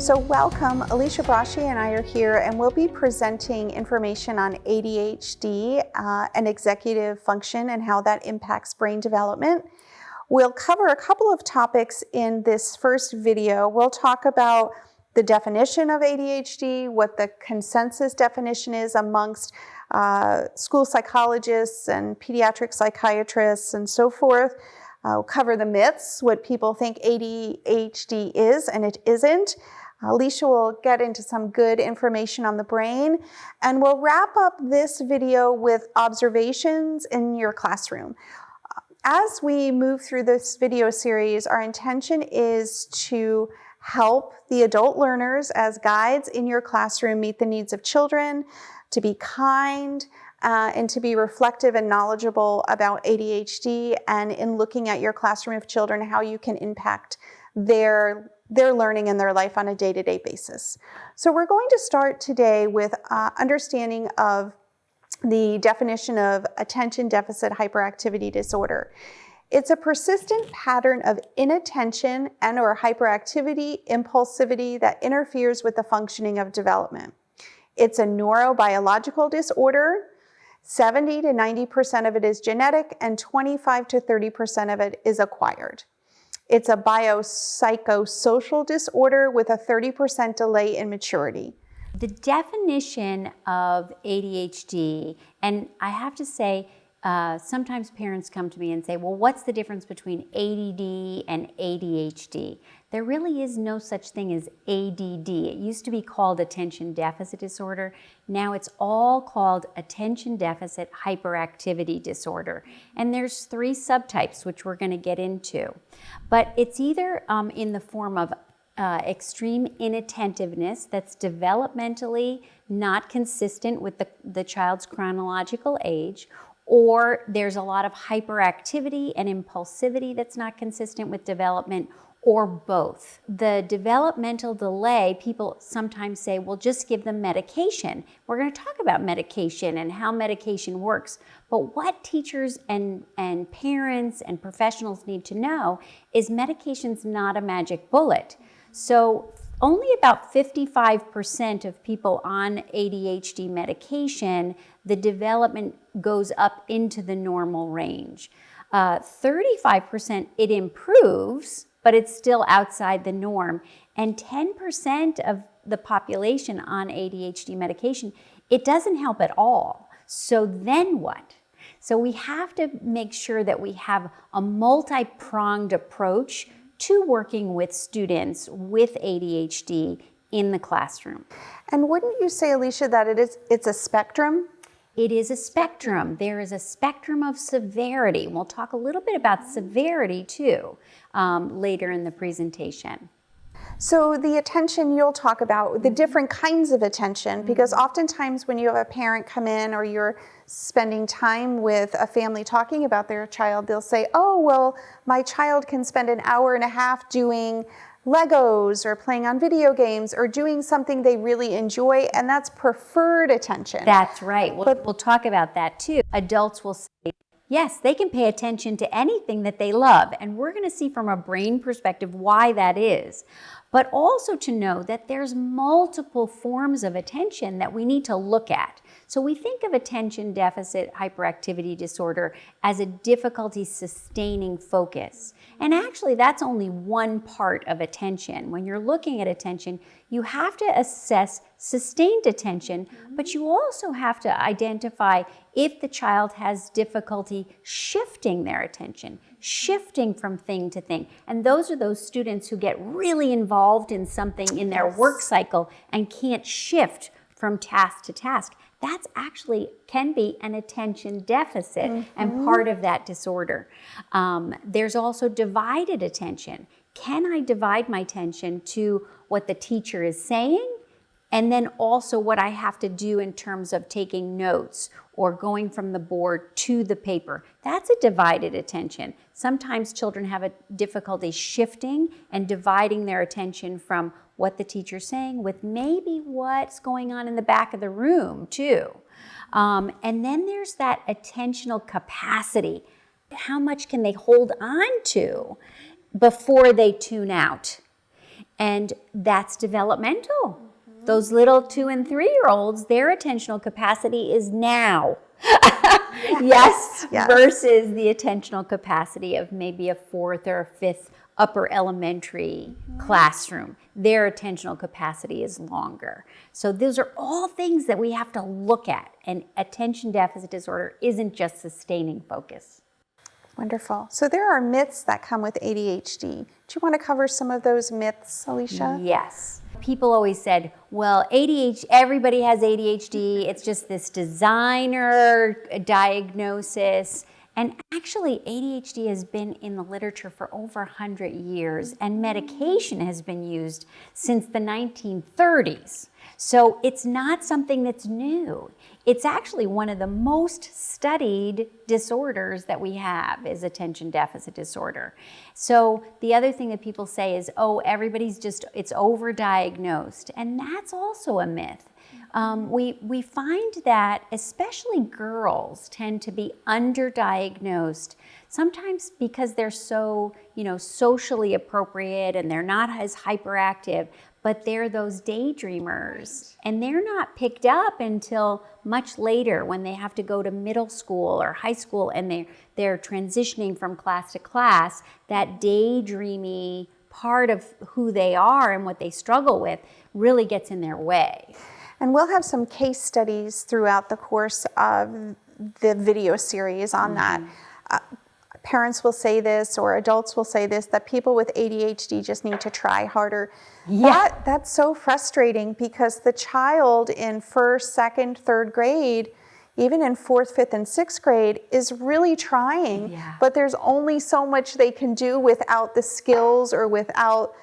So welcome, Alicia Braschi and I are here, and we'll be presenting information on ADHD and executive function and how that impacts brain development. We'll cover a couple of topics in this first video. We'll talk about the definition of ADHD, what the consensus definition is amongst school psychologists and pediatric psychiatrists and so forth. We'll cover the myths, what people think ADHD is and it isn't. Alicia will get into some good information on the brain, and we'll wrap up this video with observations in your classroom. As we move through this video series, our intention is to help the adult learners as guides in your classroom meet the needs of children, to be kind, and to be reflective and knowledgeable about ADHD, and in looking at your classroom of children, how you can impact their learning and their life on a day-to-day basis. So we're going to start today with understanding of the definition of attention deficit hyperactivity disorder. It's a persistent pattern of inattention and or hyperactivity, impulsivity that interferes with the functioning of development. It's a neurobiological disorder. 70 to 90% of it is genetic and 25 to 30% of it is acquired. It's a biopsychosocial disorder with a 30% delay in maturity. The definition of ADHD, and I have to say, sometimes parents come to me and say, well, what's the difference between ADD and ADHD? There really is no such thing as ADD. It used to be called attention deficit disorder. Now it's all called attention deficit hyperactivity disorder. And there's 3 subtypes, which we're going to get into. But it's either in the form of extreme inattentiveness that's developmentally not consistent with the child's chronological age, or there's a lot of hyperactivity and impulsivity that's not consistent with development, or both. The developmental delay, people sometimes say, well, just give them medication. We're going to talk about medication and how medication works. But what teachers and parents and professionals need to know is medication's not a magic bullet. So only about 55% of people on ADHD medication, the development goes up into the normal range. 35% it improves, but it's still outside the norm. And 10% of the population on ADHD medication, it doesn't help at all. So then what? So we have to make sure that we have a multi-pronged approach to working with students with ADHD in the classroom. And wouldn't you say, Alicia, that it's a spectrum? It is a spectrum. There is a spectrum of severity. We'll talk a little bit about severity too later in the presentation. So the attention, you'll talk about the different kinds of attention, because oftentimes when you have a parent come in or you're spending time with a family talking about their child, they'll say, oh, well, my child can spend an hour and a half doing Legos or playing on video games or doing something they really enjoy, and that's preferred attention. That's right. We'll talk about that too. Adults will say, yes, they can pay attention to anything that they love, and we're going to see from a brain perspective why that is. But also to know that there's multiple forms of attention that we need to look at. So we think of attention deficit hyperactivity disorder as a difficulty sustaining focus. And actually, that's only one part of attention. When you're looking at attention, you have to assess sustained attention, but you also have to identify if the child has difficulty shifting their attention, shifting from thing to thing. And those are those students who get really involved in something in their work cycle and can't shift from task to task. That's actually can be an attention deficit and part of that disorder. There's also divided attention. Can I divide my attention to what the teacher is saying and then also what I have to do in terms of taking notes or going from the board to the paper? That's a divided attention. Sometimes children have a difficulty shifting and dividing their attention from what the teacher's saying with maybe what's going on in the back of the room too. And then there's that attentional capacity. How much can they hold on to before they tune out? And that's developmental. Those little 2 and 3-year-olds, their attentional capacity is now. Yes, versus the attentional capacity of maybe a 4th or a 5th upper elementary classroom. Their attentional capacity is longer. So those are all things that we have to look at. And attention deficit disorder isn't just sustaining focus. Wonderful. So there are myths that come with ADHD. Do you want to cover some of those myths, Alicia? Yes. People always said, well, ADHD, everybody has ADHD. It's just this designer diagnosis. And actually, ADHD has been in the literature for over 100 years, and medication has been used since the 1930s. So it's not something that's new. It's actually one of the most studied disorders that we have is attention deficit disorder. So the other thing that people say is, oh, everybody's just, it's overdiagnosed. And that's also a myth. We find that especially girls tend to be underdiagnosed, sometimes because they're so, socially appropriate and they're not as hyperactive, but they're those daydreamers, and they're not picked up until much later when they have to go to middle school or high school and they're transitioning from class to class. That daydreamy part of who they are and what they struggle with really gets in their way. And we'll have some case studies throughout the course of the video series on that. Parents will say this, or adults will say this, that people with ADHD just need to try harder. Yeah. That's so frustrating because the child in 1st, 2nd, 3rd grade, even in 4th, 5th, and 6th grade, is really trying, but there's only so much they can do without the skills or without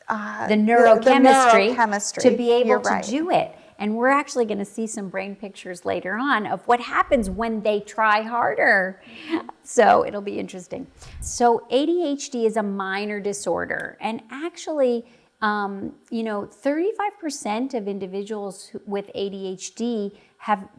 the neurochemistry to be able to do it. And we're actually going to see some brain pictures later on of what happens when they try harder. So it'll be interesting. So ADHD is a minor disorder. And actually, 35% of individuals with ADHD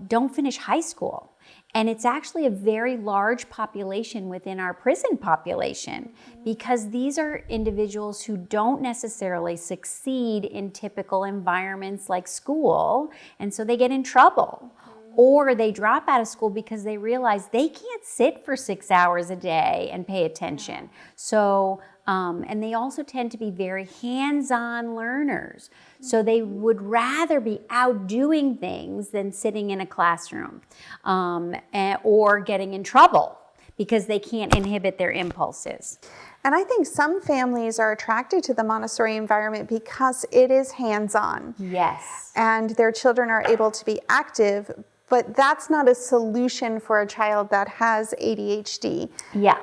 don't finish high school. And it's actually a very large population within our prison population because these are individuals who don't necessarily succeed in typical environments like school, and so they get in trouble. Or they drop out of school because they realize they can't sit for 6 hours a day and pay attention. So, and they also tend to be very hands-on learners. So they would rather be out doing things than sitting in a classroom or getting in trouble because they can't inhibit their impulses. And I think some families are attracted to the Montessori environment because it is hands-on. Yes. And their children are able to be active, but that's not a solution for a child that has ADHD. Yeah.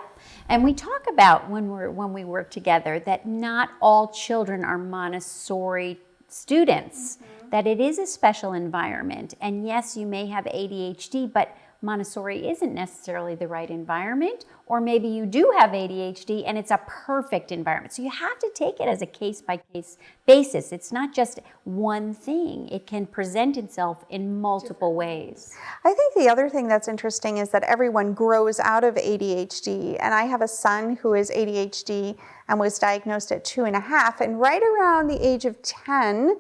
And we talk about when we work together that not all children are Montessori students, that it is a special environment. And yes, you may have ADHD, but Montessori isn't necessarily the right environment, or maybe you do have ADHD and it's a perfect environment. So you have to take it as a case-by-case basis. It's not just one thing. It can present itself in multiple ways. I think the other thing that's interesting is that everyone grows out of ADHD. And I have a son who is ADHD and was diagnosed at 2.5. And right around the age of 10,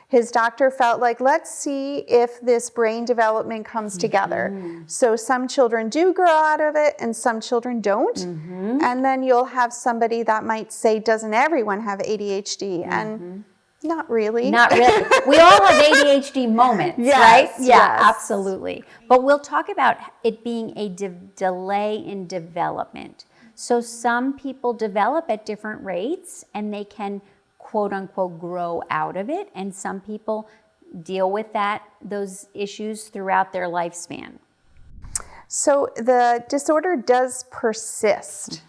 his doctor felt like, let's see if this brain development comes together. So some children do grow out of it and some children don't. And then you'll have somebody that might say, doesn't everyone have ADHD? And not really. Not really. We all have ADHD moments, right? Yeah, absolutely. But we'll talk about it being a delay in development. So some people develop at different rates and they can quote unquote grow out of it, and some people deal with those issues throughout their lifespan. So the disorder does persist.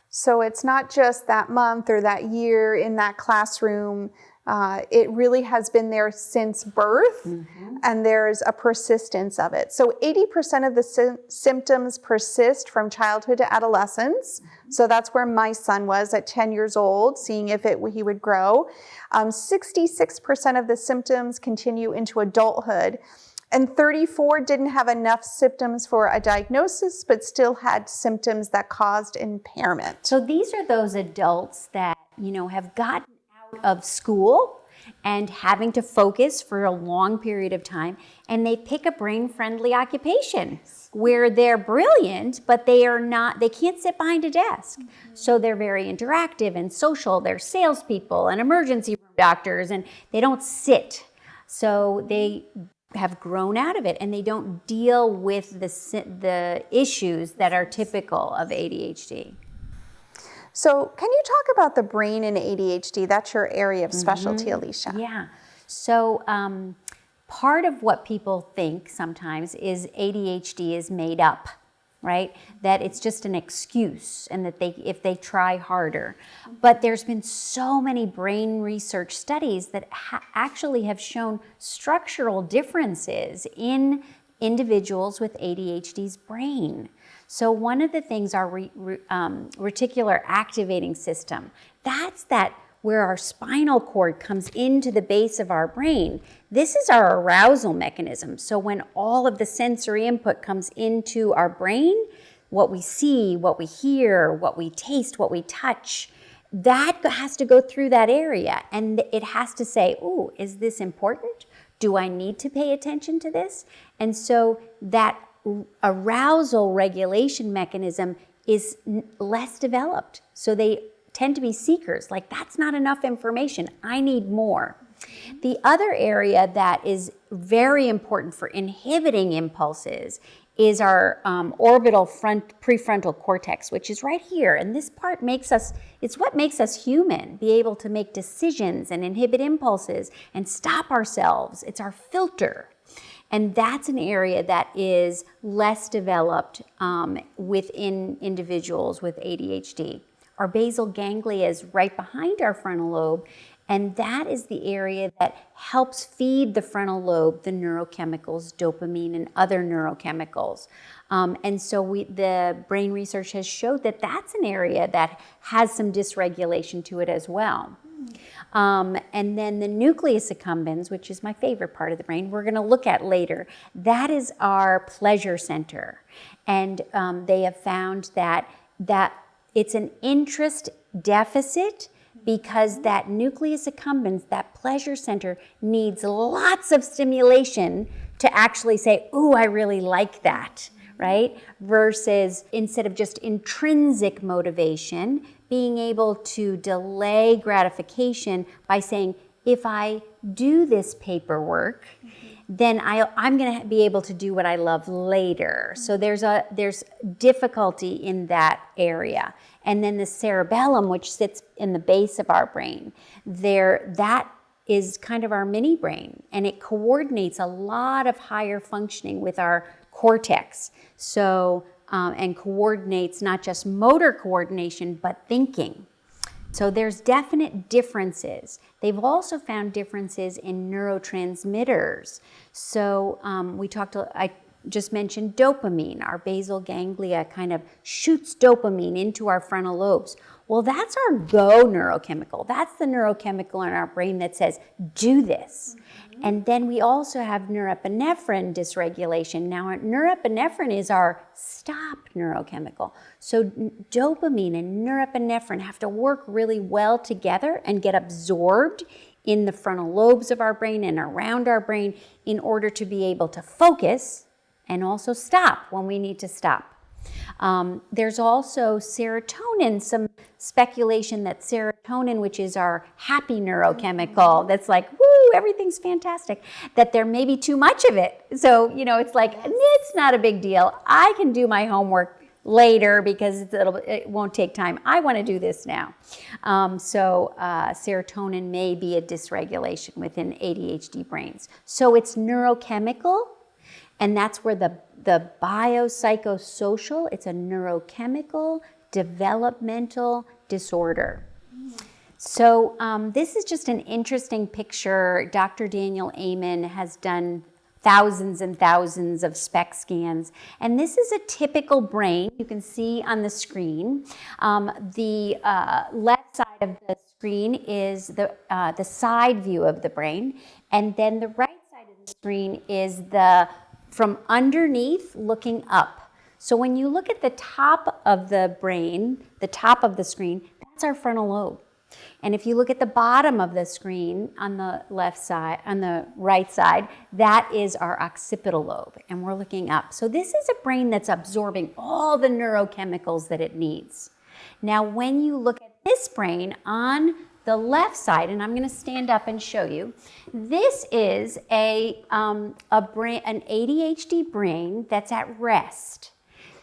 So it's not just that month or that year in that classroom. It really has been there since birth, and there's a persistence of it. So 80% of the symptoms persist from childhood to adolescence. So that's where my son was at 10 years old, seeing if he would grow. 66% of the symptoms continue into adulthood. And 34 didn't have enough symptoms for a diagnosis, but still had symptoms that caused impairment. So these are those adults that, have gotten out of school and having to focus for a long period of time, and they pick a brain-friendly occupation where they're brilliant, but they can't sit behind a desk. So they're very interactive and social. They're salespeople and emergency room doctors, and they don't sit. So they have grown out of it, and they don't deal with the issues that are typical of ADHD. So can you talk about the brain and ADHD? That's your area of specialty, Alicia. Yeah. So part of what people think sometimes is ADHD is made up, right? That it's just an excuse, and that if they try harder. But there's been so many brain research studies that actually have shown structural differences in individuals with ADHD's brain. So one of the things, our reticular activating system, that's where our spinal cord comes into the base of our brain. This is our arousal mechanism. So when all of the sensory input comes into our brain, what we see, what we hear, what we taste, what we touch, that has to go through that area. And it has to say, ooh, is this important? Do I need to pay attention to this? And so that arousal regulation mechanism is less developed. So they tend to be seekers, like that's not enough information, I need more. The other area that is very important for inhibiting impulses is our orbital prefrontal cortex, which is right here. And this part it's what makes us human, be able to make decisions and inhibit impulses and stop ourselves. It's our filter. And that's an area that is less developed within individuals with ADHD. Our basal ganglia is right behind our frontal lobe, and that is the area that helps feed the frontal lobe the neurochemicals, dopamine and other neurochemicals. And so the brain research has showed that that's an area that has some dysregulation to it as well. And then the nucleus accumbens, which is my favorite part of the brain, we're going to look at later. That is our pleasure center. And they have found that it's an interest deficit because that nucleus accumbens, that pleasure center, needs lots of stimulation to actually say, ooh, I really like that, right? Versus instead of just intrinsic motivation, being able to delay gratification by saying, if I do this paperwork, then I'm going to be able to do what I love later. So there's difficulty in that area. And then the cerebellum, which sits in the base of our brain, that is kind of our mini brain, and it coordinates a lot of higher functioning with our cortex. So and coordinates not just motor coordination, but thinking. So there's definite differences. They've also found differences in neurotransmitters. So I just mentioned dopamine. Our basal ganglia kind of shoots dopamine into our frontal lobes. Well, that's our go neurochemical. That's the neurochemical in our brain that says, do this. And then we also have norepinephrine dysregulation. Now, norepinephrine is our stop neurochemical. So dopamine and norepinephrine have to work really well together and get absorbed in the frontal lobes of our brain and around our brain in order to be able to focus and also stop when we need to stop. There's also serotonin, some speculation that serotonin, which is our happy neurochemical, that's like, woo, everything's fantastic, that there may be too much of it. So, it's like, it's not a big deal. I can do my homework later because it won't take time. I want to do this now. So serotonin may be a dysregulation within ADHD brains. So it's neurochemical, and that's where the biopsychosocial, it's a neurochemical developmental disorder. So this is just an interesting picture. Dr. Daniel Amen has done thousands and thousands of SPECT scans, and this is a typical brain. You can see on the screen. The left side of the screen is the side view of the brain, and then the right side of the screen is from underneath looking up. So when you look at the top of the brain, the top of the screen, that's our frontal lobe. And if you look at the bottom of the screen on the left side, on the right side, that is our occipital lobe, and we're looking up. So this is a brain that's absorbing all the neurochemicals that it needs. Now, when you look at this brain on the left side, and I'm going to stand up and show you, this is an ADHD brain that's at rest.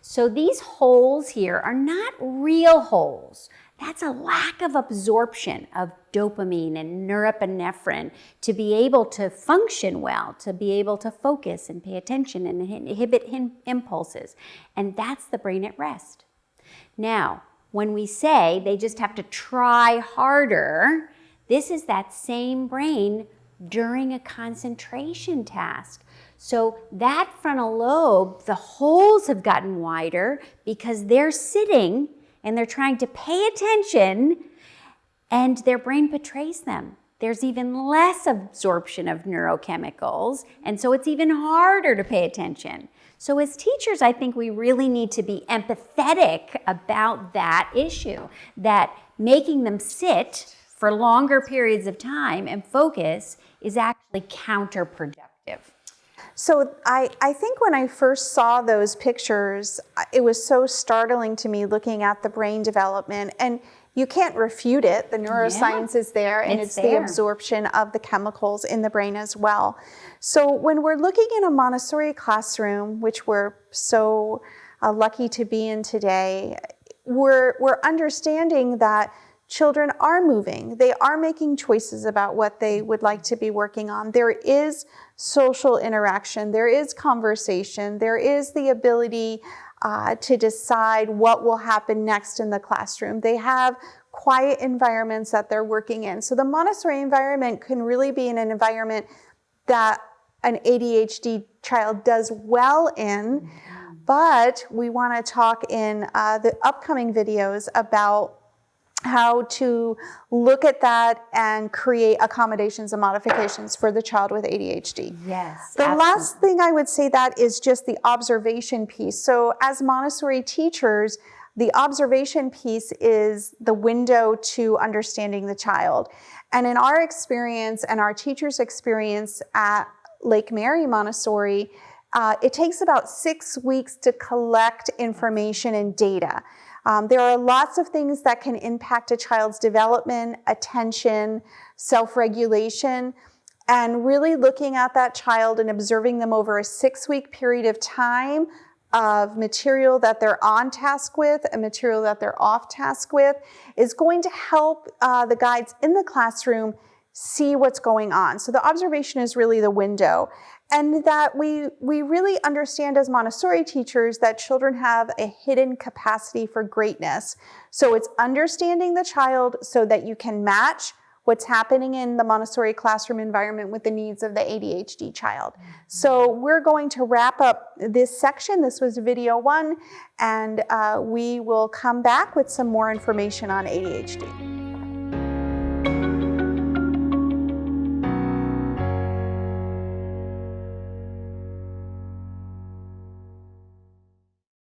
So these holes here are not real holes. That's a lack of absorption of dopamine and norepinephrine to be able to function well, to be able to focus and pay attention and inhibit impulses. And that's the brain at rest. Now, when we say they just have to try harder, this is that same brain during a concentration task. So that frontal lobe, the holes have gotten wider because they're sitting and they're trying to pay attention, and their brain betrays them. There's even less absorption of neurochemicals, and so it's even harder to pay attention. So as teachers, I think we really need to be empathetic about that issue, that making them sit for longer periods of time and focus is actually counterproductive. So I think when I first saw those pictures, it was so startling to me looking at the brain development. And you can't refute it. The neuroscience is there, and it's the absorption of the chemicals in the brain as well. So when we're looking in a Montessori classroom, which we're so lucky to be in today, we're understanding that children are moving. They are making choices about what they would like to be working on. There is social interaction. There is conversation. There is the ability to decide what will happen next in the classroom. They have quiet environments that they're working in. So the Montessori environment can really be an environment that an ADHD child does well in, but we want to talk in the upcoming videos about how to look at that and create accommodations and modifications for the child with ADHD. Yes. The last thing I would say that is just the observation piece. So as Montessori teachers, the observation piece is the window to understanding the child. And in our experience and our teachers' experience at Lake Mary Montessori, it takes about 6 weeks to collect information and data. There are lots of things that can impact a child's development, attention, self-regulation, and really looking at that child and observing them over a 6-week period of time of material that they're on task with and material that they're off task with is going to help the guides in the classroom see what's going on. So the observation is really the window. And that we really understand as Montessori teachers that children have a hidden capacity for greatness. So it's understanding the child so that you can match what's happening in the Montessori classroom environment with the needs of the ADHD child. So we're going to wrap up this section. This was video 1, and we will come back with some more information on ADHD.